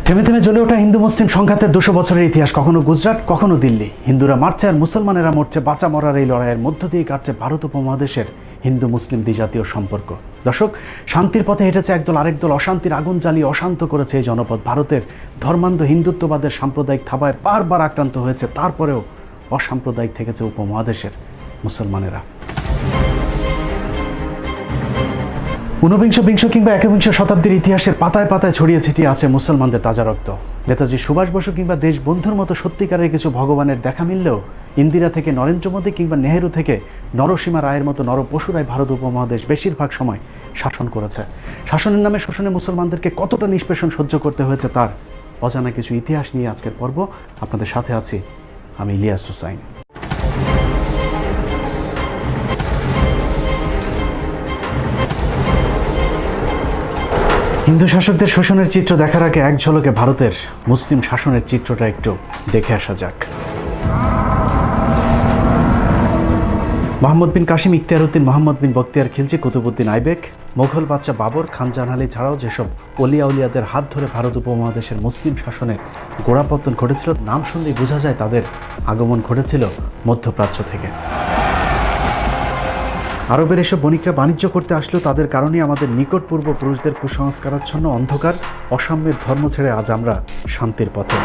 থেমে থেমে জ্বলে ওঠা হিন্দু মুসলিম সংঘাতের 200 বছরের ইতিহাস, কখনো গুজরাট, কখনো দিল্লি। হিন্দুরা মারছে আর মুসলমানেরা মরছে। বাঁচা মরার এই লড়াইয়ের মধ্য দিয়ে কাটছে ভারত উপমহাদেশের হিন্দু মুসলিম দ্বিজাতীয় সম্পর্ক। দর্শক, শান্তির পথে হেঁটেছে একদল, আরেক দল অশান্তির আগুন জ্বালিয়ে অশান্ত করেছে এই জনপদ। ভারতের ধর্মান্ধ হিন্দুত্ববাদের সাম্প্রদায়িক থাবায় বারবার আক্রান্ত হয়েছে, তারপরেও অসাম্প্রদায়িক থেকেছে উপমহাদেশের মুসলমানেরা। ঊনবিংশ, বিংশ কিংবা একবিংশ শতাব্দীর ইতিহাসের পাতায় পাতায় ছড়িয়ে ছিটিয়ে আছে মুসলমানদের তাজা রক্ত। নেতাজি সুভাষ বসু কিংবা দেশবন্ধুর মতো সত্যিকারের কিছু ভগবানের দেখা মিললেও ইন্দিরা থেকে নরেন্দ্র মোদী কিংবা নেহেরু থেকে নরসীমা রায়ের মতো নরপশুরাই ভারত উপমহাদেশ বেশিরভাগ সময় শাসন করেছে। শাসনের নামে শোষণে মুসলমানদেরকে কতটা নিষ্পেষণ সহ্য করতে হয়েছে তার অজানা কিছু ইতিহাস নিয়ে আজকের পর্ব। আপনাদের সাথে আছি আমি ইলিয়াস হুসাইন। হিন্দু শাসকদের শোষণের চিত্র দেখার আগে এক ঝলকে ভারতের মুসলিম শাসনের চিত্রটা একটু দেখে আসা যাক। মোহাম্মদ বিন কাসিম, ইখতিয়ার উদ্দিন, মোহাম্মদ বিন বখতিয়ার খিলজি, কুতুবউদ্দিন আইবেক, মোগল বাদশা বাবর, খান জাহান আলী ছাড়াও যেসব অলিয়া উলিয়াদের হাত ধরে ভারত উপমহাদেশের মুসলিম শাসনের গোড়াপত্তন ঘটেছিল, নাম শুনলেই বোঝা যায় তাদের আগমন ঘটেছিল মধ্যপ্রাচ্য থেকে। আরবের এসব বণিকরা বাণিজ্য করতে আসলেও তাদের কারণেই আমাদের নিকট পূর্বপুরুষদের কুসংস্কারাচ্ছন্ন অন্ধকার অসাম্যের ধর্ম ছেড়ে আজ আমরা শান্তির পথে।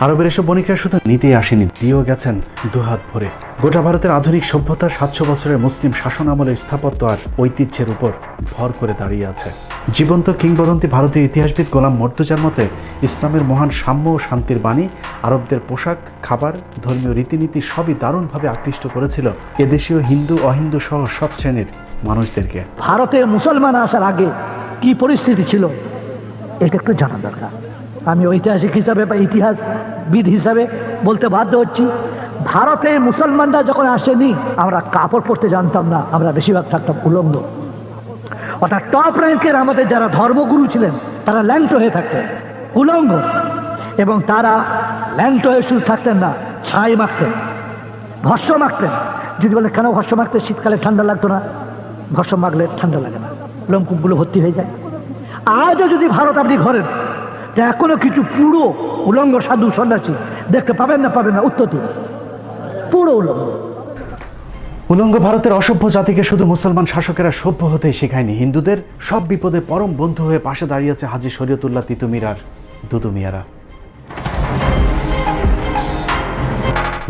আরবের এসব বণিকরা শুধু নিতেই আসেনি, দিয়েও গেছেন দুহাত ভরে। গোটা ভারতের আধুনিক সভ্যতার 700 বছরের মুসলিম শাসন আমলের স্থাপত্য আর ঐতিহ্যের উপর ভর করে দাঁড়িয়ে আছে। জীবন্ত কিংবদন্তি ভারতীয় ইতিহাসবিদ গোলাম মর্তুজার মতে, ইসলামের মহান সাম্য ও শান্তির বাণী আরবদের পোশাক, খাবার, ধর্মীয় রীতিনীতি সবই দারুণভাবে আকৃষ্ট করেছিল এদেশীয় হিন্দু অহিন্দু সহ সব শ্রেণীর মানুষদেরকে। ভারতে মুসলমান আসার আগে কি পরিস্থিতি ছিল এটা একটু জানা দরকার। আমি ঐতিহাসিক হিসাবে বা ইতিহাসবিদ হিসাবে বলতে বাধ্য হচ্ছি, ভারতে মুসলমানরা যখন আসেনি আমরা কাপড় পরতে জানতাম না, আমরা বেশিরভাগ থাকতাম উলঙ্গ। অর্থাৎ টপ র্যাঙ্কের আমাদের যারা ধর্মগুরু ছিলেন তারা ল্যাংটো হয়ে থাকতেন, উলঙ্গ, এবং তারা ল্যাংটো হয়ে শুধু থাকতেন না, ছাই মাখতেন, ভস্য মাখতেন। যদি বলে কেন ভস্য মাখতে, শীতকালে ঠান্ডা লাগতো না, ভস্য মাখলে ঠান্ডা লাগে না, লোমকূপগুলো ভর্তি হয়ে যায়। আজও যদি ভারত আপনি ঘরেন, তা এখনো কিছু পুরো উলঙ্গ সাধু সন্ন্যাসী দেখতে পাবেন না, উত্তর দিন, পুরো উলঙ্গ। উলঙ্গ ভারতের অসভ্য জাতিকে শুধু মুসলমান শাসকেরা সভ্য হতেই শেখায়নি, হিন্দুদের সব বিপদে পরম বন্ধু হয়ে পাশে দাঁড়িয়েছে হাজী শরীয়তুল্লাহ তিতুমির আর দুদু মিয়ারা।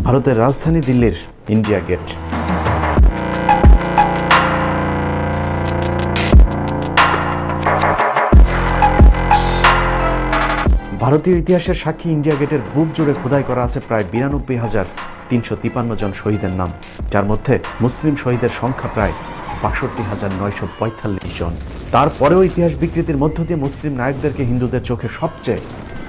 ভারতের রাজধানী দিল্লির ইন্ডিয়া গেট। ভারতীয় ইতিহাসের সাক্ষী ইন্ডিয়া গেটের বুক জুড়ে খোদাই করা আছে প্রায় 92,353 জন শহীদের নাম, যার মধ্যে মুসলিম শহীদের সংখ্যা প্রায় 62,945 জন। তারপরেও ইতিহাস বিকৃতির মধ্য দিয়ে মুসলিম নায়কদেরকে হিন্দুদের চোখে সবচেয়ে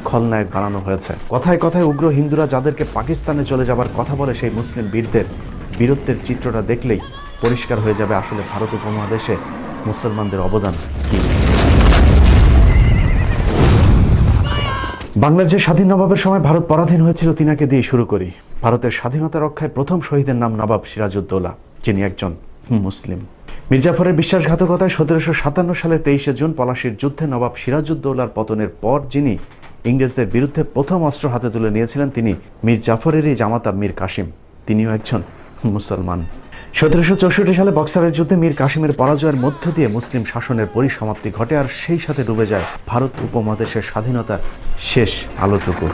খলনায়ক বানানো হয়েছে। কথায় কথায় উগ্র হিন্দুরা যাদেরকে পাকিস্তানে চলে যাবার কথা বলে, সেই মুসলিম বীরদের বীরত্বের চিত্রটা দেখলেই পরিষ্কার হয়ে যাবে আসলে ভারত উপমহাদেশে মুসলমানদের অবদান কি। বাংলার যে স্বাধীন নবাবের সময় ভারত পরাধীন হয়েছিল তিনাকে দিয়ে শুরু করি। ভারতের স্বাধীনতা রক্ষায় প্রথম শহীদের নাম নবাব সিরাজউদ্দৌলা, যিনি একজন মুসলিম। মির্জাফরের বিশ্বাসঘাতকতায় 1757 সালের 23শে জুন পলাশির যুদ্ধে নবাব সিরাজউদ্দৌলার পতনের পর যিনি ইংরেজদের বিরুদ্ধে প্রথম অস্ত্র হাতে তুলে নিয়েছিলেন, তিনি মীর জাফরেরই জামাতা মীর কাসিম, তিনিও একজন মুসলমান। 1764 সালে বক্সারের যুদ্ধে মীর কাসিমের পরাজয়ের মধ্য দিয়ে মুসলিম শাসনের পরিসমাপ্তি ঘটে, আর সেই সাথে ডুবে যায় ভারত উপমহাদেশের স্বাধীনতার শেষ আলোটুকু।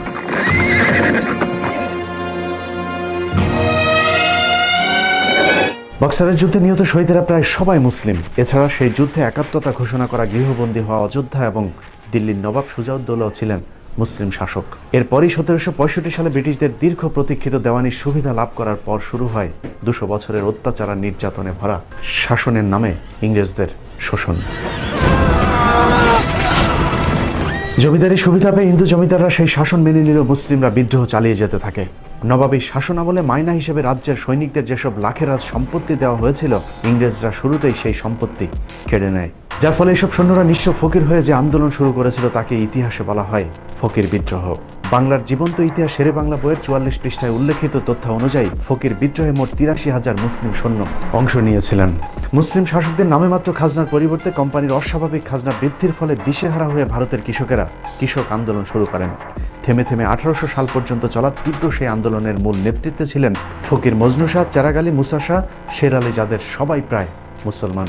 বক্সারের যুদ্ধে নিহত শহীদেরা প্রায় সবাই মুসলিম। এছাড়া সেই যুদ্ধে একাত্মতা ঘোষণা করা গৃহবন্দী হওয়া অযোধ্যা এবং দিল্লির নবাব সুজাউদ্দৌলাও ছিলেন মুসলিম শাসক। এরপরই 1765 সালে ব্রিটিশদের দীর্ঘ প্রতীক্ষিত দেওয়ানির সুবিধা লাভ করার পর শুরু হয় 200 বছরের অত্যাচার আর নির্যাতনে ভরা শাসনের নামে ইংরেজদের শোষণ। জমিদারি সুবিধা পেয়ে হিন্দু জমিদাররা সেই শাসন মেনে নিল, মুসলিমরা বিদ্রোহ চালিয়ে যেতে থাকে। নবাবী শাসন আমলে মাইনা হিসেবে রাজ্যের সৈনিকদের যেসব লাখেরাজ সম্পত্তি দেওয়া হয়েছিল, ইংরেজরা শুরুতেই সেই সম্পত্তি কেড়ে নেয়, যার ফলে এইসব সৈন্যরা নিঃস্ব ফকির হয়ে যে আন্দোলন শুরু করেছিল তাকে ইতিহাসে বলা হয় ফকির বিদ্রোহ। বাংলার জীবন্ত ইতিহাস শেরে বাংলা বইয়ের 44 পৃষ্ঠায় উল্লেখিত তথ্য অনুযায়ী ফকির বিদ্রোহে মোট 83,000 মুসলিম সৈন্য অংশ নিয়েছিলেন। মুসলিম শাসকদের নামে মাত্র খাজনার পরিবর্তে কোম্পানির অস্বাভাবিক খাজনা বৃদ্ধির ফলে দিশেহারা হয়ে ভারতের কৃষকেরা কৃষক আন্দোলন শুরু করেন। থেমে থেমে 1800 সাল পর্যন্ত চলা তীব্র সেই আন্দোলনের মূল নেতৃত্বে ছিলেন ফকির মজনু শাহ, চেরাগ আলী, মুসা শাহ, শের আলী, যাদের সবাই প্রায় মুসলমান।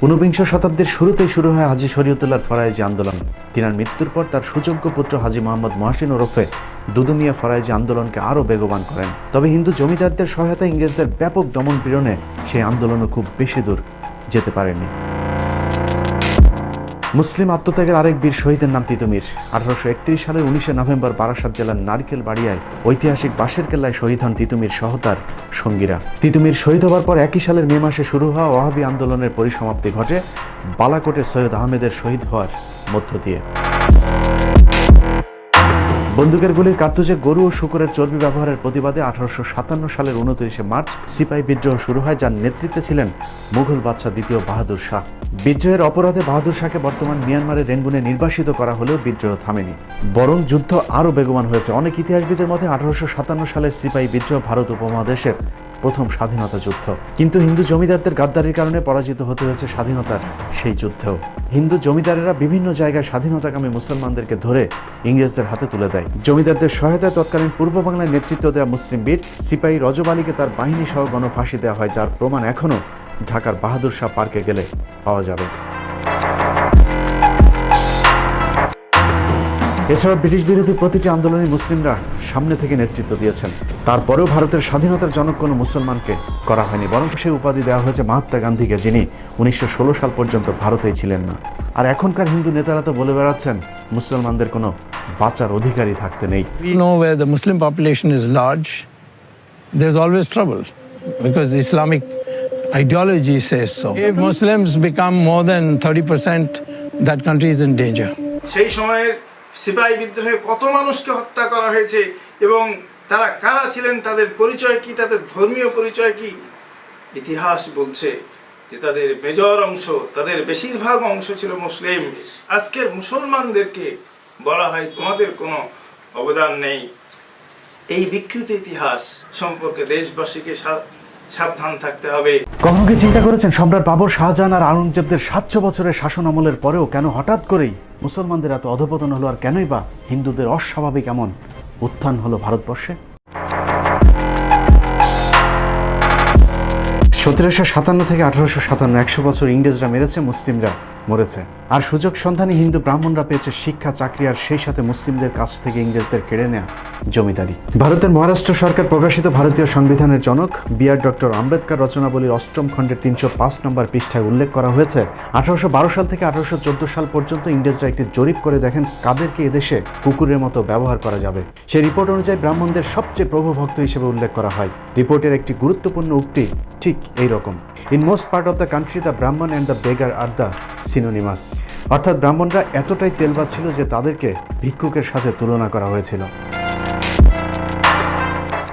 19বিংশ শতাব্দীর শুরুতেই শুরু হয় হাজী শরীয়তুল্লাহর ফরায়েজি আন্দোলন। তিনার মৃত্যুর পর তার সুযোগ্য পুত্র হাজী মোহাম্মদ মহসিন ওরফে দুদু মিয়া ফরায়েজি আন্দোলনকে আরও বেগবান করেন। তবে হিন্দু জমিদারদের সহায়তায় ইংরেজদের ব্যাপক দমন পীড়নে সেই আন্দোলনও খুব বেশি দূর যেতে পারেনি। মুসলিম আত্মত্যাগের আরেক বীর শহীদের নাম তিতুমির। 1831 সালের 19 নভেম্বর বারাসাত জেলার নারকেল বাড়িয়ায় ঐতিহাসিক বাঁশের কেল্লায় শহীদ হন তিতুমির সহ তার সঙ্গীরা। তিতুমির শহীদ হওয়ার পর একই সালের মে মাসে শুরু হওয়া ওয়াহাবি আন্দোলনের পরিসমাপ্তি ঘটে বালাকোটে সৈয়দ আহমেদের শহীদ হওয়ার মধ্য দিয়ে। বন্দুকের গুলির কার্তুজে গরু ও শূকরের চর্বি ব্যবহারের প্রতিবাদে 1857 সালের 29 মার্চ সিপাহী বিদ্রোহ শুরু হয়, যার নেতৃত্বে ছিলেন মুঘল বাদশাহ দ্বিতীয় বাহাদুর শাহ। বিদ্রোহের অপরাধে বাহাদুর শাহকে বর্তমান মিয়ানমারের রেঙ্গুনে নির্বাসিত করা হলেও বিদ্রোহ থামেনি, বরং যুদ্ধ আরও বেগবান হয়েছে। অনেক ইতিহাসবিদের মতে 1857 সালের সিপাহী বিদ্রোহ ভারত উপমহাদেশের প্রথম স্বাধীনতা যুদ্ধ। কিন্তু হিন্দু জমিদারদের গাদ্দারির কারণে পরাজিত হতে হয়েছে স্বাধীনতার সেই যুদ্ধেও। হিন্দু জমিদারেরা বিভিন্ন জায়গায় স্বাধীনতাকামী মুসলমানদেরকে ধরে ইংরেজদের হাতে তুলে দেয়। জমিদারদের সহায়তায় তৎকালীন পূর্ব বাংলায় নেতৃত্ব দেওয়া মুসলিম বীর সিপাহী রজব আলীকে তার বাহিনী সহ গণফাঁসি দেওয়া হয়, যার প্রমাণ এখনও ঢাকার বাহাদুর শাহ পার্কে গেলে পাওয়া যাবে। এছাড়া ব্রিটিশ বিরোধী প্রতিটি আন্দোলনে মুসলিমরা সামনে থেকে নেতৃত্ব দিয়েছেন। তারপরেও ভারতের স্বাধীনতার জনক কোনো মুসলমানকে করা হয়নি, বরং সেই উপাধি দেওয়া হয়েছে মহাত্মা গান্ধীকে, যিনি 1916 সাল পর্যন্ত ভারতেই ছিলেন না। আর এখনকার হিন্দু নেতারা তো বলে বেড়াচ্ছেন মুসলমানদের কোনো বাঁচার অধিকারই থাকতে নেই। We know where the Muslim population is large, there's always trouble because Islamic ideology says so. If Muslims become more than 30%, that country is in danger. সেই সময়ের সিপাহী বিদ্রোহে কত মানুষকে হত্যা করা হয়েছে এবং তারা কারা ছিলেন, তাদের পরিচয় কি, তাদের ধর্মীয় পরিচয় কি, ইতিহাস বলছে যে তাদের মেজর অংশ, তাদের বেশিরভাগ অংশ ছিল মুসলিম। আজকের মুসলমানদেরকে বলা হয় তোমাদের কোনো অবদান নেই। এই বিকৃত ইতিহাস সম্পর্কে দেশবাসীকে সাবধান থাকতে হবে। কখনো কি চিন্তা করেছেন সম্রাট বাবর, শাহজাহান আর আওরঙ্গজেবদের 700 বছরের শাসন আমলের পরেও কেন হঠাৎ করেই মুসলমানদের এত অধপতন হলো, আর কেনই বা হিন্দুদের অস্বাভাবিক এমন উত্থান হলো ভারতবর্ষে? 1757 থেকে 1857, 100 বছর ইংরেজরা মেরেছে, মুসলিমরা মরেছে। আর সুযোগ সন্ধানী হিন্দু ব্রাহ্মণরা পেয়েছে শিক্ষা, চাকরি, আর সেই সাথে মুসলিমদের কাছ থেকে ইংরেজদের কেড়ে নেয়া জমিদারি। ভারতের মহারাষ্ট্র সরকার প্রকাশিত ভারতীয় সংবিধানের জনক বি.আর. ডক্টর আম্বেদকর রচনাবলীর 8ম খণ্ডের 305 নম্বর পৃষ্ঠায় উল্লেখ করা হয়েছে 1812 সাল থেকে 1814 সাল পর্যন্ত ইংরেজরা একটি জরিপ করে দেখেন কাদেরকে এদেশে কুকুরের মতো ব্যবহার করা যাবে। সেই রিপোর্ট অনুযায়ী ব্রাহ্মণদের সবচেয়ে প্রভুভক্ত হিসেবে উল্লেখ করা হয়। রিপোর্টের একটি গুরুত্বপূর্ণ উক্তি ঠিক এই রকম: in most part of the country the Brahmin and the beggar are the synonymous. অর্থাৎ ব্রাহ্মণরা এতটাই তেলবাজ ছিল যে তাদেরকে ভিক্ষুকের সাথে তুলনা করা হয়েছিল।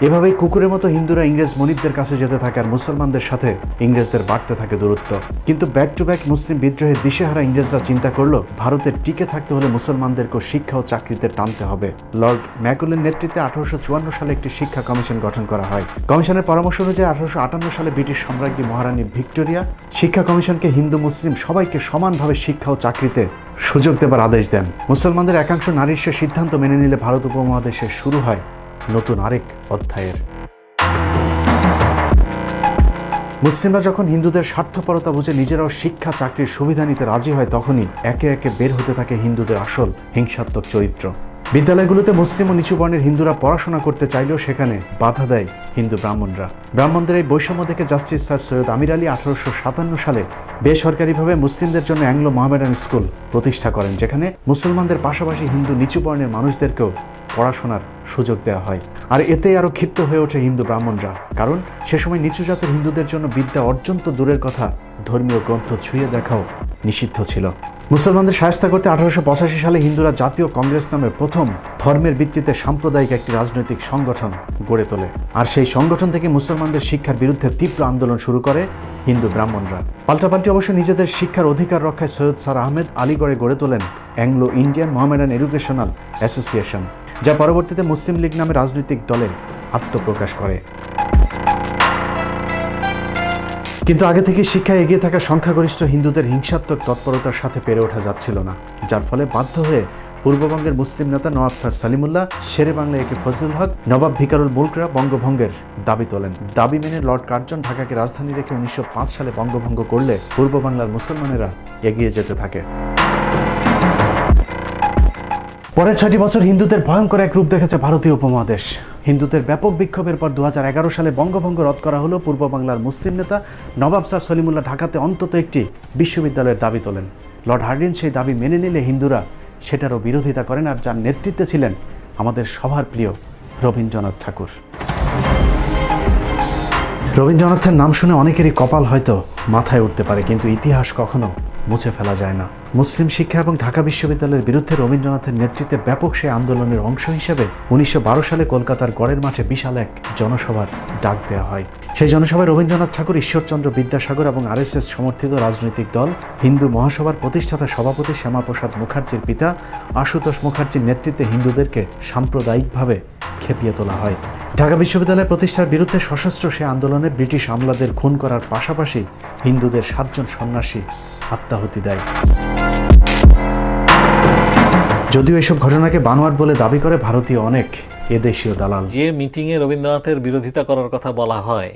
এভাবেই কুকুরের মতো হিন্দুরা ইংরেজ মনিবদের কাছে যেতে থাকে, আর মুসলমানদের সাথে ইংরেজদের বাড়তে থাকে দূরত্ব। কিন্তু ব্যাক টু ব্যাক মুসলিম বিদ্রোহের দিশেহারা ইংরেজরা চিন্তা করলো ভারতের টিকে থাকতে হলে মুসলমানদেরকে শিক্ষা ও চাকরিতে টানতে হবে। লর্ড ম্যাকুলের নেতৃত্বে 1854 সালে একটি শিক্ষা কমিশন গঠন করা হয়। কমিশনের পরামর্শ অনুযায়ী 1858 সালে ব্রিটিশ সম্রাজ্ঞী মহারানী ভিক্টোরিয়া শিক্ষা কমিশনকে হিন্দু মুসলিম সবাইকে সমানভাবে শিক্ষা ও চাকরিতে সুযোগ দেবার আদেশ দেন। মুসলমানদের একাংশ নারীর সে সিদ্ধান্ত মেনে নিলে ভারত উপমহাদেশে শুরু হয় নতুন আরেক অধ্যায়ের। মুসলিমরা যখন হিন্দুদের স্বার্থপরতা বুঝে নিজেরাও শিক্ষা, চাকরির সুবিধা নিতে রাজি হয়, তখনই একে একে বের হতে থাকে হিন্দুদের আসল হিংসাত্মক চরিত্র। বিদ্যালয়গুলোতে মুসলিম ও নিচু বর্ণের হিন্দুরা পড়াশোনা করতে চাইলেও সেখানে বাধা দেয় হিন্দু ব্রাহ্মণরা। ব্রাহ্মণদের এই বৈষম্য দেখে জাস্টিস স্যার সৈয়দ আমির আলী 1857 সালে বেসরকারিভাবে মুসলিমদের জন্য অ্যাংলো মোহামেডান স্কুল প্রতিষ্ঠা করেন, যেখানে মুসলমানদের পাশাপাশি হিন্দু নিচু বর্ণের মানুষদেরকেও পড়াশোনার সুযোগ দেওয়া হয়। আর এতে আরও ক্ষিপ্ত হয়ে ওঠে হিন্দু ব্রাহ্মণরা, কারণ সে সময় নিচু জাতের হিন্দুদের জন্য বিদ্যা অর্জন তো দূরের কথা, ধর্মীয় গ্রন্থ ছুঁয়ে দেখাও নিষিদ্ধ ছিল। মুসলমানদের শায়েস্তা করতে 1885 সালে হিন্দুরা জাতীয় কংগ্রেস নামে প্রথম ধর্মের ভিত্তিতে সাম্প্রদায়িক একটি রাজনৈতিক সংগঠন গড়ে তোলে। আর সেই সংগঠন থেকে মুসলমানদের শিক্ষার বিরুদ্ধে তীব্র আন্দোলন শুরু করে হিন্দু ব্রাহ্মণরা। পাল্টাপাল্টি অবশ্য নিজেদের শিক্ষার অধিকার রক্ষায় সৈয়দ স্যার আহমেদ আলীগড়ে গড়ে তোলেন Anglo Indian Mohammedan educational association, যা পরবর্তীতে মুসলিম লীগ নামে রাজনৈতিক দলে আত্মপ্রকাশ করে। কিন্তু আগে থেকে শিক্ষায় এগিয়ে থাকা সংখ্যাগরিষ্ঠ হিন্দুদের হিংসাত্মক তৎপরতার সাথে পেরে ওঠা যাচ্ছিল না, যার ফলে বাধ্য হয়ে পূর্ববঙ্গের মুসলিম নেতা নওয়াব স্যার সলিমুল্লাহ, শেরে বাংলা একে ফজলুল হক, নবাব ভিকারুল মুলকরা বঙ্গভঙ্গের দাবি তোলেন। দাবি মেনে লর্ড কার্জন ঢাকাকে রাজধানী রেখে 1905 সালে বঙ্গভঙ্গ করলে পূর্ব বাংলার মুসলমানেরা এগিয়ে যেতে থাকে। পরের 6টি বছর হিন্দুদের ভয়ঙ্কর এক রূপ দেখেছে ভারতীয় উপমহাদেশ। হিন্দুদের ব্যাপক বিক্ষোভের পর 2011 সালে বঙ্গভঙ্গ রদ করা হলো। পূর্ব বাংলার মুসলিম নেতা নবাব স্যার সলিমুল্লাহ ঢাকাতে অন্তত একটি বিশ্ববিদ্যালয়ের দাবি তোলেন। লর্ড হার্ডিঞ্জ সেই দাবি মেনে নিলে হিন্দুরা সেটারও বিরোধিতা করেন, আর যার নেতৃত্বে ছিলেন আমাদের সবার প্রিয় রবীন্দ্রনাথ ঠাকুর। রবীন্দ্রনাথের নাম শুনে অনেকেরই কপাল হয়তো মাথায় উঠতে পারে, কিন্তু ইতিহাস কখনো মুছে ফেলা যায় না। মুসলিম শিক্ষা এবং ঢাকা বিশ্ববিদ্যালয়ের বিরুদ্ধে রবীন্দ্রনাথের নেতৃত্বে ব্যাপক সেই আন্দোলনের অংশ হিসেবে 1912 সালে কলকাতার গড়ের মাঠে বিশাল এক জনসভার ডাক দেওয়া হয়। সেই জনসভায় রবীন্দ্রনাথ ঠাকুর, ঈশ্বরচন্দ্র বিদ্যাসাগর এবং RSS সমর্থিত রাজনৈতিক দল হিন্দু মহাসভার প্রতিষ্ঠাতা সভাপতি শ্যামাপ্রসাদ মুখার্জির পিতা আশুতোষ মুখার্জির নেতৃত্বে হিন্দুদেরকে সাম্প্রদায়িকভাবে খেপিয়ে তোলা হয়। ঢাকা বিশ্ববিদ্যালয় প্রতিষ্ঠার বিরুদ্ধে সশস্ত্র সে আন্দোলনে ব্রিটিশ আমলাদের খুন করার পাশাপাশি হিন্দুদের 7 জন সন্ন্যাসী আত্মাহুতি দেয়। যদিও এসব ঘটনাকে বানোয়াট বলে দাবি করে ভারতীয় অনেক এদেশীয় দালাল। যে মিটিংয়ে রবীন্দ্রনাথের বিরোধিতা করার কথা বলা হয়,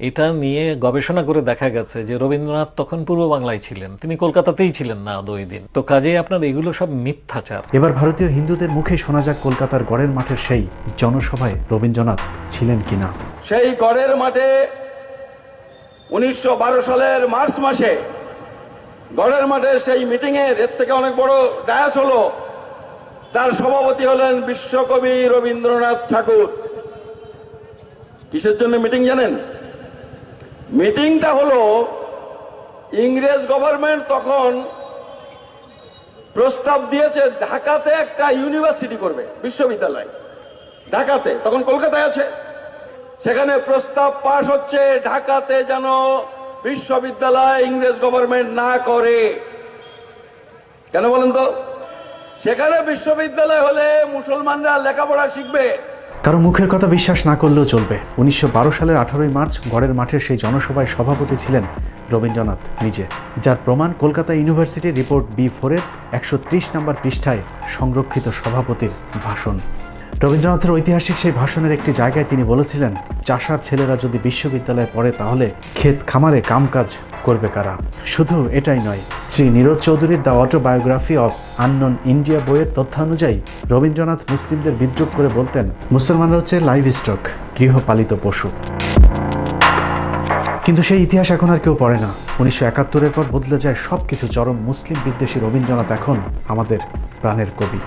এটা নিয়ে গবেষণা করে দেখা গেছে যে রবীন্দ্রনাথ তখন পূর্ব বাংলায় ছিলেন, তিনি কলকাতাতেই ছিলেন না 2 দিন। তো কাজেই আপনার এগুলো সব মিথ্যাচার। এবার ভারতীয় হিন্দুদের মুখে শোনা যাক কলকাতার গড়ের মাঠের সেই জনসভায় রবীন্দ্রনাথ ছিলেন কিনা। সেই গড়ের মাঠে 1912 সালের মার্চ মাসে গড়ের মাঠে সেই মিটিংয়ের এর থেকে অনেক বড় ডায়াস হলো, তার সভাপতি হলেন বিশ্বকবি রবীন্দ্রনাথ ঠাকুর। কিসের জন্য মিটিং জানেন? মিটিংটা হলো ইংরেজ গভর্নমেন্ট তখন প্রস্তাব দিয়েছে ঢাকাতে একটা ইউনিভার্সিটি করবে, বিশ্ববিদ্যালয় ঢাকাতে, তখন কলকাতায় আছে। সেখানে প্রস্তাব পাশ হচ্ছে ঢাকাতে যেন বিশ্ববিদ্যালয় ইংরেজ গভর্নমেন্ট না করে। কেন বলেন তো? সেখানে বিশ্ববিদ্যালয় হলে মুসলমানরা লেখাপড়া শিখবে। কারো মুখের কথা বিশ্বাস না করলেও চলবে। 1912 সালের 18 মার্চ গড়ের মাঠের সেই জনসভায় সভাপতি ছিলেন রবীন্দ্রনাথ নিজে, যার প্রমাণ কলকাতা ইউনিভার্সিটি রিপোর্ট B4-এর 130 নম্বর পৃষ্ঠায় সংরক্ষিত সভাপতির ভাষণ। রবীন্দ্রনাথের ঐতিহাসিক সেই ভাষণের একটি জায়গায় তিনি বলেছিলেন, চাষার ছেলেরা যদি বিশ্ববিদ্যালয়ে পড়ে তাহলে ক্ষেত খামারে কামকাজ করবে কারা। শুধু এটাই নয়, শ্রী নীরজ চৌধুরীর the autobiography of unknown India বইয়ের তথ্যানুযায়ী রবীন্দ্রনাথ মুসলিমদের বিদ্রুপ করে বলতেন, মুসলমানরা হচ্ছে লাইভ স্টক, গৃহপালিত পশু। কিন্তু সেই ইতিহাস এখন আর কেউ পড়ে না। 1971-এর পর বদলে যায় সবকিছু। চরম মুসলিম বিদ্বেষী রবীন্দ্রনাথ এখন আমাদের প্রাণের কবি।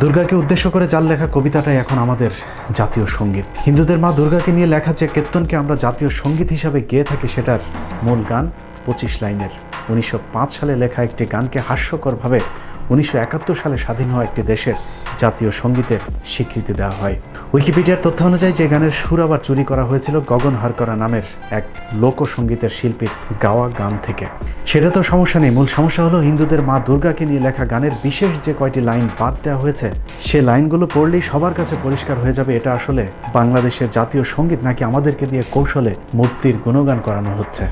দুর্গাকে উদ্দেশ্য করে যার লেখা কবিতাটাই এখন আমাদের জাতীয় সঙ্গীত। হিন্দুদের মা দুর্গাকে নিয়ে লেখা যে কীর্তনকে আমরা জাতীয় সঙ্গীত হিসাবে গেয়ে থাকি, সেটার মূল গান 25 লাইনের। 1905 সালে লেখা একটি গানকে হাস্যকরভাবে 1971 সালে স্বাধীন হওয়া একটি দেশের জাতীয় সঙ্গীতের স্বীকৃতি দেওয়া হয়। উইকিপিডিয়ার তথ্য অনুযায়ী যে গানের সুর আবার চুরি করা হয়েছিল গগন হারকরা নামের এক লোকসঙ্গীতের শিল্পীর গাওয়া গান থেকে। সেটা তো সমস্যা নেই, মূল সমস্যা হলো হিন্দুদের মা দুর্গাকে নিয়ে লেখা গানের বিশেষ যে কয়টি লাইন বাদ দেওয়া হয়েছে, সে লাইনগুলো পড়লেই সবার কাছে পরিষ্কার হয়ে যাবে এটা আসলে বাংলাদেশের জাতীয় সঙ্গীত নাকি আমাদেরকে দিয়ে কৌশলে মূর্তির গুণগান করানো হচ্ছে।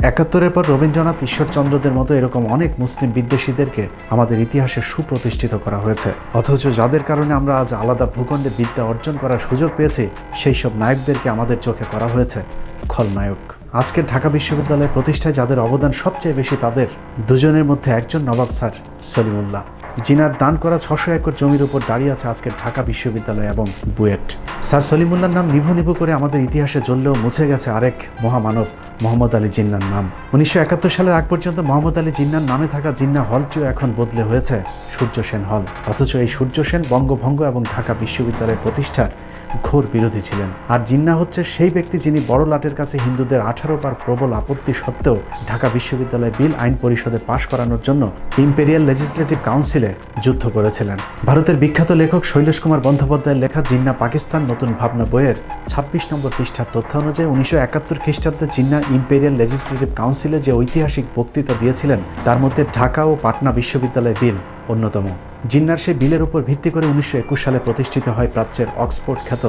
71-এর পর রবীন্দ্রনাথ, ঈশ্বরচন্দ্রদের মতো এরকম অনেক মুসলিম বিদ্বেষীদেরকে আমাদের ইতিহাসে সুপ্রতিষ্ঠিত করা হয়েছে, অথচ যাদের কারণে আমরা আজ আলাদা ভূখণ্ডে বিদ্যা অর্জন করার সুযোগ পেয়েছি, সেই সব নায়কদেরকে আমাদের চোখে করা হয়েছে খলনায়ক। আজকের ঢাকা বিশ্ববিদ্যালয় প্রতিষ্ঠায় যাদের অবদান সবচেয়ে বেশি, তাদের দুজনের মধ্যে একজন নবাব স্যার সলিমুল্লাহ। জিনার দান করা 600 একর জমির উপর দাঁড়িয়ে আছে আজকের ঢাকা বিশ্ববিদ্যালয় এবং বুয়েট। স্যার সলিমুল্লাহর নাম নিভু নিভু করে আমাদের ইতিহাসে জ্বললেও মুছে গেছে আরেক মহামানব মোহাম্মদ আলী জিন্নার নাম। 1971 সালের আগ পর্যন্ত মোহাম্মদ আলী জিন্নার নামে থাকা জিন্না হলটিও এখন বদলে হয়েছে সূর্য সেন হল। অথচ এই সূর্য সেন বঙ্গভঙ্গ এবং ঢাকা বিশ্ববিদ্যালয় প্রতিষ্ঠার ঘোর বিরোধী ছিলেন। আর জিন্না হচ্ছে সেই ব্যক্তি যিনি বড় লাটের কাছে হিন্দুদের 18 বার প্রবল আপত্তি সত্ত্বেও ঢাকা বিশ্ববিদ্যালয় বিল আইন পরিষদে পাশ করানোর জন্য ইম্পেরিয়াল লেজিসলেটিভ কাউন্সিলে যুদ্ধ করেছিলেন। ভারতের বিখ্যাত লেখক শৈলেশ কুমার বন্দ্যোপাধ্যায়ের লেখা জিন্না পাকিস্তান নতুন ভাবনা বইয়ের 26 নম্বর পৃষ্ঠার তথ্য অনুযায়ী 1971 খ্রিস্টাব্দে জিন্না ইম্পেরিয়াল লেজিসলেটিভ কাউন্সিলে যে ঐতিহাসিক বক্তৃতা দিয়েছিলেন তার মধ্যে ঢাকা ও পাটনা বিশ্ববিদ্যালয় বিল অন্যতম। জিন্নার সেই বিলের উপর ভিত্তি করে 1921 সালে প্রতিষ্ঠিত হয় প্রাচ্যের অক্সফোর্ড খ্যাত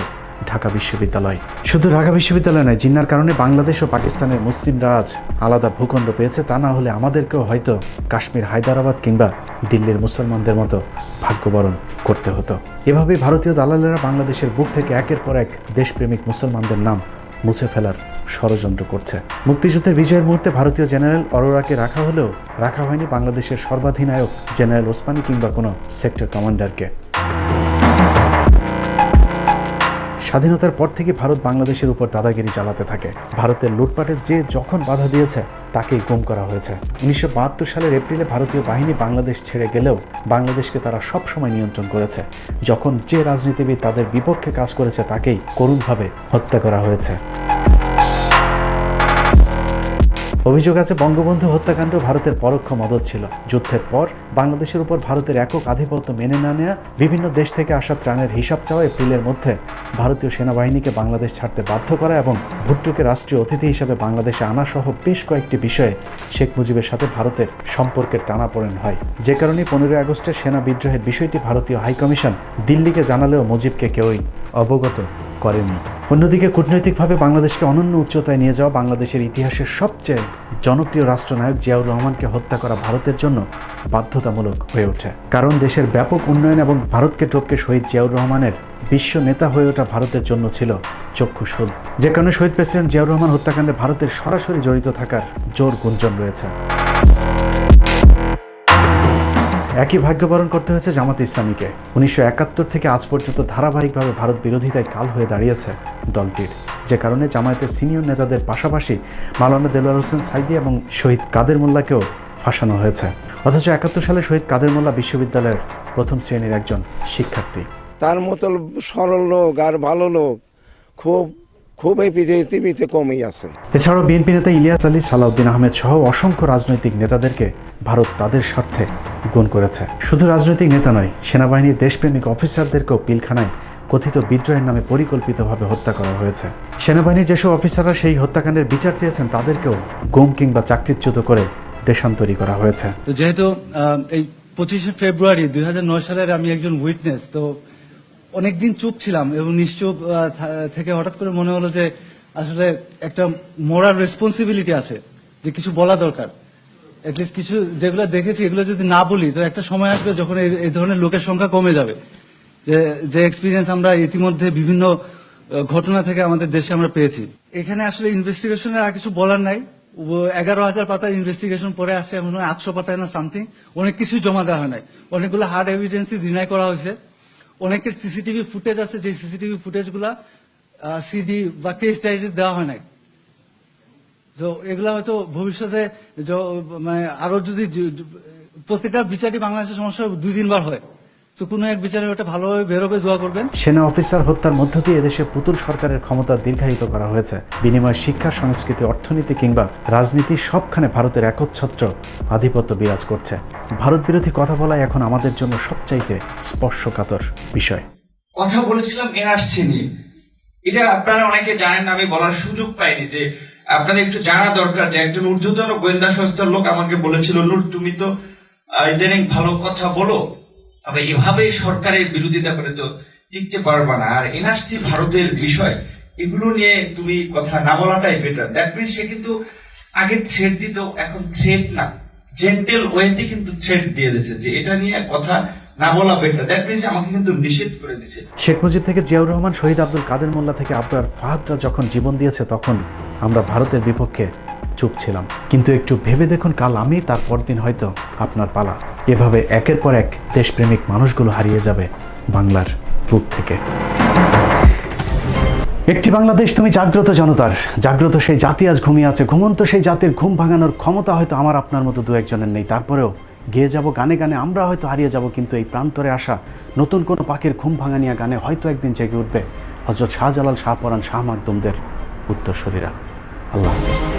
ঢাকা বিশ্ববিদ্যালয়। শুধু ঢাকা বিশ্ববিদ্যালয় নয়, জিন্নার কারণে বাংলাদেশ ও পাকিস্তানের মুসলিমরা আজ আলাদা ভূখণ্ড পেয়েছে। তা না হলে আমাদেরকেও হয়তো কাশ্মীর, হায়দ্রাবাদ কিংবা দিল্লির মুসলমানদের মতো ভাগ্যবরণ করতে হতো। এভাবেই ভারতীয় দালালেরা বাংলাদেশের বুক থেকে একের পর এক দেশপ্রেমিক মুসলমানদের নাম মুছে ফেলার ষড়যন্ত্র করছে। মুক্তিযুদ্ধের বিজয়ের মুহূর্তে ভারতীয় জেনারেল অরোরাকে রাখা হলেও রাখা হয়নি বাংলাদেশের সর্বাধিনায়ক জেনারেল ওসমানী কিংবা কোনো সেক্টর কমান্ডারকে। স্বাধীনতার পর থেকে ভারত বাংলাদেশের উপর দাদাগিরি চালাতে থাকে। ভারতের লুটপাটের যে যখন বাধা দিয়েছে তাকেই গুম করা হয়েছে। 1972 সালের এপ্রিলে ভারতীয় বাহিনী বাংলাদেশ ছেড়ে গেলেও বাংলাদেশকে তারা সব সময় নিয়ন্ত্রণ করেছে। যখন যে রাজনীতিবিদ তাদের বিপক্ষে কাজ করেছে তাকেই করুণভাবে হত্যা করা হয়েছে। অভিযোগ আছে বঙ্গবন্ধু হত্যাকাণ্ড ভারতের পরোক্ষ মদত ছিল। যুদ্ধের পর বাংলাদেশের উপর ভারতের একক আধিপত্য মেনে না নেওয়া, বিভিন্ন দেশ থেকে আসা ত্রাণের হিসাব চাওয়া, এপ্রিলের মধ্যে ভারতীয় সেনাবাহিনীকে বাংলাদেশ ছাড়তে বাধ্য করা এবং ভুট্টোকে রাষ্ট্রীয় অতিথি হিসেবে বাংলাদেশে আনা সহ বেশ কয়েকটি বিষয়ে শেখ মুজিবের সাথে ভারতের সম্পর্কের টানাপোড়েন হয়। যে কারণে 15 আগস্টের সেনা বিদ্রোহের বিষয়টি ভারতীয় হাইকমিশন দিল্লিকে জানালেও মুজিবকে কেউই অবগত করেনি। অন্যদিকে কূটনৈতিকভাবে বাংলাদেশকে অনন্য উচ্চতায় নিয়ে যাওয়া বাংলাদেশের ইতিহাসের সবচেয়ে জনপ্রিয় রাষ্ট্রনায়ক জিয়াউর রহমানকে হত্যা করা ভারতের জন্য বাধ্যতামূলক হয়ে ওঠে। কারণ দেশের ব্যাপক উন্নয়ন এবং ভারতকে টপকে শহীদ জিয়াউর রহমানের বিশ্ব নেতা হয়ে ওঠা ভারতের জন্য ছিল চক্ষুশূল। যে কারণে শহীদ প্রেসিডেন্ট জিয়াউর রহমান হত্যাকাণ্ডে ভারতের সরাসরি জড়িত থাকার জোর গুঞ্জন রয়েছে। একই ভাগ্যবরণ করতে হয়েছে জামাত ইসলামীকে। 1971 থেকে আজ পর্যন্ত ধারাবাহিকভাবে ভারত বিরোধিতায় কাল হয়ে দাঁড়িয়েছে দলটির। যে কারণে জামায়াতের সিনিয়র নেতাদের পাশাপাশি মাওলানা দেলোয়ার হোসেন সাইদি এবং শহীদ কাদের মোল্লাকেও ফাঁসানো হয়েছে। অথচ 71 সালে শহীদ কাদের মোল্লা বিশ্ববিদ্যালয়ের প্রথম শ্রেণীর একজন শিক্ষার্থী। তার মতো সরল লোক আর ভালো লোক খুব এই পৃথিবীতে কমই আছে। এছাড়াও বিএনপি নেতা ইলিয়াস আলী, সালাউদ্দিন আহমেদ সহ অসংখ্য রাজনৈতিক নেতাদেরকে ভারত তাদের স্বার্থে গুণ করেছে। শুধু রাজনৈতিক নেতা নয়, সেনাবাহিনীর দেশপ্রেমিক অফিসারদেরকেও পিলখানায় কথিত বিদ্রোহের নামে পরিকল্পিতভাবে হত্যা করা হয়েছে। সেনাবাহিনীর যেসব অফিসাররা সেই হত্যাকাণ্ডের বিচার চেয়েছেন তাদেরকেও গুম কিংবা চাকরিচ্যুত করে দেশান্তরী করা হয়েছে। যেহেতু এই 25শে ফেব্রুয়ারি 2009 সালের আমি একজন উইটনেস, তো অনেকদিন চুপ ছিলাম এবং নিশ্চুপ থেকে হঠাৎ করে মনে হলো যে আসলে একটা মোরাল রেসপন্সিবিলিটি আছে, যে কিছু বলা দরকার। এটলিস্ট কিছু যেগুলো দেখেছি এগুলো যদি না বলি তো একটা সময় আসবে যখন এই ধরনের লোকের সংখ্যা কমে যাবে। যে এক্সপিরিয়েন্স আমরা ইতিমধ্যে বিভিন্ন ঘটনা থেকে আমাদের দেশে আমরা পেয়েছি। এখানে আসলে ইনভেস্টিগেশনের আর কিছু বলার নাই। 11,000 পাতার ইনভেস্টিগেশন পরে আসছে, এমন 800 পাতায় না সামথিং, অনেক কিছু জমা দেওয়া হয় নাই। অনেকগুলো হার্ড এভিডেন্সই ডিনাই করা হয়েছে। অনেকের সিসিটিভি ফুটেজ আছে, যে সিসিটিভি ফুটেজগুলা সিডি বা কেস ডায়েরি দেওয়া হয় নাই। তো এগুলা হয়তো ভবিষ্যতে মানে আরো যদি প্রত্যেকটা বিচারই বাংলাদেশের সমস্যা 2-3 বার হয়, তো কোনো এক বিচারে ওটা ভালোভাবে বেরোবে, দোয়া করবেন। সেনা অফিসার হত্যার মধ্য দিয়ে এদেশে পুতুল সরকারের ক্ষমতা দীর্ঘায়িত করা হয়েছে। বিনিময়ে শিক্ষা, সংস্কৃতি, অর্থনীতি কিংবা রাজনীতি সবখানে ভারতের একচ্ছত্র আধিপত্য বিরাজ করছে। ভারত বিরোধী কথা বলাই এখন আমাদের জন্য সবচাইতে স্পর্শকাতর বিষয়। কথা বলেছিলাম এনআরসি নিয়ে, এটা আপনারা অনেকে জানেন না, আমি বলার সুযোগ পাইনি, যে আপনাদের একটু জানা দরকার। যে একজন ঊর্ধ্বতন গোয়েন্দা সংস্থার লোক আমাকে বলেছিল, নূর তুমি তো ইদানিং ভালো কথা বলো, তবে এভাবে সরকারের বিরোধিতা করে তো টিকতে পারবা না। আর এনআরসি ভারতের বিষয়, এগুলো নিয়ে তুমি কথা না বলাটাই বেটার। দ্যাট মিনস সে কিন্তু আগে থ্রেট দিত, এখন থ্রেট না, জেন্টেল ওয়েতে কিন্তু থ্রেট দিয়ে দিয়েছে যে এটা নিয়ে কথা না বলা বেটার। দ্যাট মিনস আমাকে কিন্তু নিষেধ করে দিচ্ছে। শেখ মুজিব থেকে জিয়াউর রহমান, শহীদ আব্দুল কাদের মোল্লা থেকে আবরার ফাহাদরা যখন জীবন দিয়েছে তখন আমরা ভারতের বিপক্ষে চুপ ছিলাম, কিন্তু একটু ভেবে দেখুন, কাল আমি, তারপর দিন হয়তো আপনার পালা। এভাবে একের পর এক দেশপ্রেমিক মানুষগুলো হারিয়ে যাবে বাংলার বুক থেকে। একটি বাংলাদেশ তুমি জাগ্রত জনতার, জাগ্রত সেই জাতি আজ ঘুমিয়ে আছে। ঘুমন্ত সেই জাতির ঘুম ভাঙানোর ক্ষমতা হয়তো আমার আপনার মতো দু একজনের নেই, তারপরেও গেয়ে যাব গানে গানে, আমরা হয়তো হারিয়ে যাব, কিন্তু এই প্রান্তরে আসা নতুন কোনো পাখির ঘুম ভাঙানিয়া গানে হয়তো একদিন জেগে উঠবে হযরত শাহজালাল, শাহপরাণ, শাহ মাকদুমদের উত্তরসূরিরা। আল্লাহ হাফেজ।